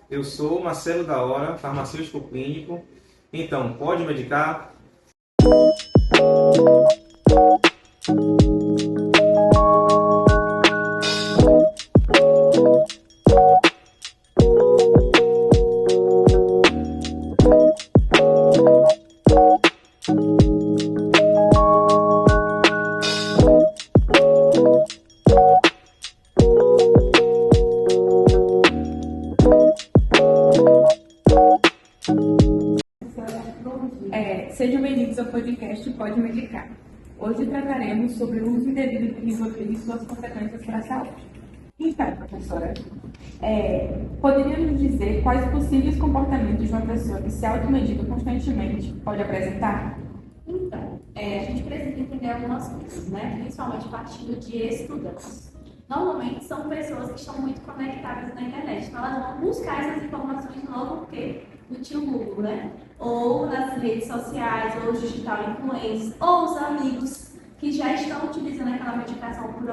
Eu sou Marcelo da Hora, farmacêutico clínico. Então, pode medicar? Sejam bem-vindos ao podcast Pode Medicar. Hoje trataremos sobre o uso indevido do Rivotril e suas consequências para a saúde. Então, professora, poderia nos dizer quais possíveis comportamentos de uma pessoa que se automedica constantemente pode apresentar? Então, a gente precisa entender algumas coisas, né? Principalmente partindo de estudantes. Normalmente são pessoas que estão muito conectadas na internet, então elas vão buscar essas informações de novo porque no tio Google, né? Ou nas redes sociais, ou os digital influencers, ou os amigos que já estão utilizando aquela medicação por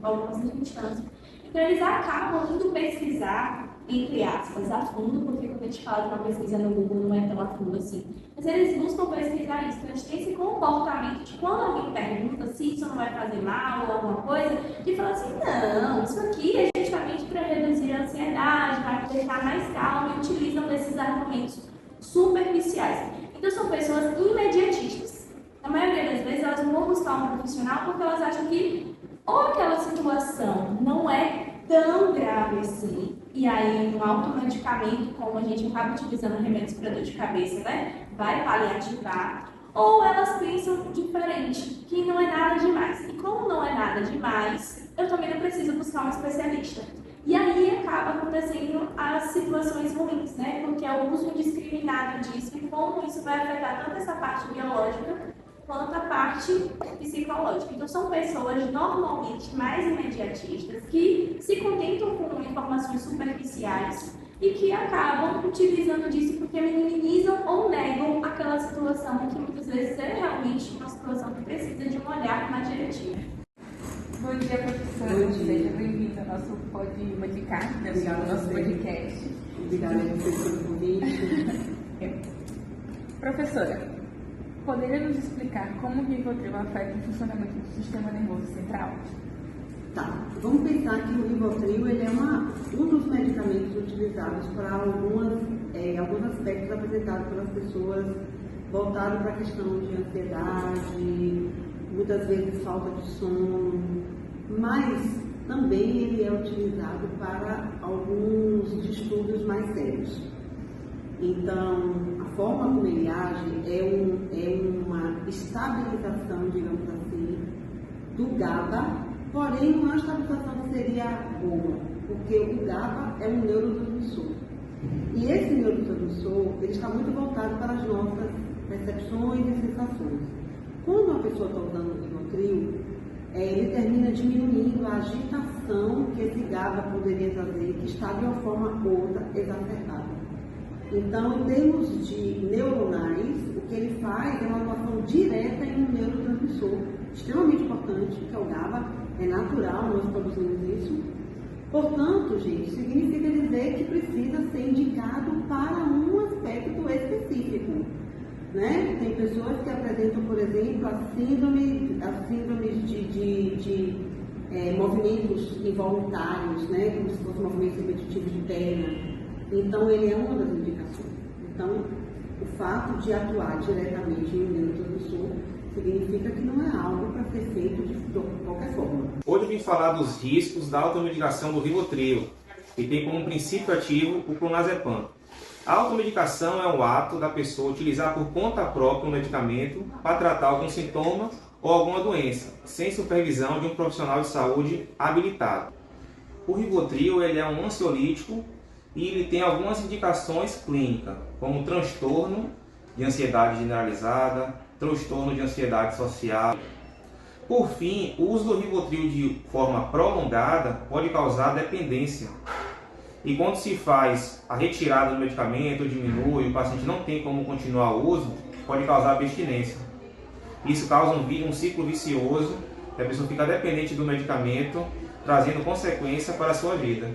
algumas instâncias. Então eles acabam indo pesquisar, entre aspas, a fundo, porque quando a gente fala de uma pesquisa no Google não é tão a fundo assim. Mas eles buscam pesquisar isso. Então a gente tem esse comportamento de quando alguém pergunta se isso não vai fazer mal ou alguma coisa, de falar assim, não, isso aqui é justamente para reduzir a ansiedade, para deixar mais calmo, e utilizam desses argumentos superficiais. Então são pessoas imediatistas. Na maioria das vezes elas não vão buscar um profissional porque elas acham que ou aquela situação não é tão grave assim, e aí um automedicamento, como a gente acaba utilizando remédios para dor de cabeça, né, vai paliativar, ou elas pensam diferente, que não é nada demais. E como não é nada demais, eu também não preciso buscar um especialista. E aí acaba acontecendo as situações ruins, né, porque é o uso indiscriminado disso e como isso vai afetar tanto essa parte biológica quanto a parte psicológica. Então, são pessoas normalmente mais imediatistas que se contentam com informações superficiais e que acabam utilizando disso porque minimizam ou negam aquela situação que muitas vezes é realmente uma situação que precisa de um olhar mais diretivo. Bom dia, professora. Bom dia. Seja bem-vindo ao nosso Pode Medicar, ao nosso podcast. Obrigada a você pelo convite. Professora, poderia nos explicar como o Rivotril afeta o funcionamento do sistema nervoso central? Tá, vamos pensar que o Rivotril ele é um dos medicamentos utilizados para alguns aspectos apresentados pelas pessoas voltados para a questão de ansiedade, muitas vezes falta de sono, mas também ele é utilizado para alguns distúrbios mais sérios. Então, a forma como ele age é uma estabilização, digamos assim, do GABA, porém não é uma estabilização que seria boa, porque o GABA é um neurotransmissor. E esse neurotransmissor, ele está muito voltado para as nossas percepções e sensações. Quando uma pessoa está usando o Rivotril, ele termina diminuindo a agitação que esse GABA poderia trazer, que está de uma forma ou outra exacerbada. Então, em termos de neuronais, o que ele faz é uma atuação direta em um neurotransmissor extremamente importante, que é o GABA, é natural, nós produzimos isso. Portanto, gente, significa dizer que precisa ser indicado para um aspecto específico. Né? Tem pessoas que apresentam, por exemplo, as síndromes de movimentos involuntários, né? Como se fossem movimentos repetitivos de perna. Então, ele é uma das indicações. Então, o fato de atuar diretamente em um neurotransmissor significa que não é algo para ser feito de qualquer forma. Hoje eu vim falar dos riscos da automedicação do Rivotril, que tem como princípio ativo o clonazepam. A automedicação é o ato da pessoa utilizar por conta própria um medicamento para tratar algum sintoma ou alguma doença, sem supervisão de um profissional de saúde habilitado. O Rivotril ele é um ansiolítico e ele tem algumas indicações clínicas, como transtorno de ansiedade generalizada, transtorno de ansiedade social. Por fim, o uso do Rivotril de forma prolongada pode causar dependência. E quando se faz a retirada do medicamento, diminui, o paciente não tem como continuar o uso, pode causar abstinência. Isso causa um ciclo vicioso, e a pessoa fica dependente do medicamento, trazendo consequência para a sua vida.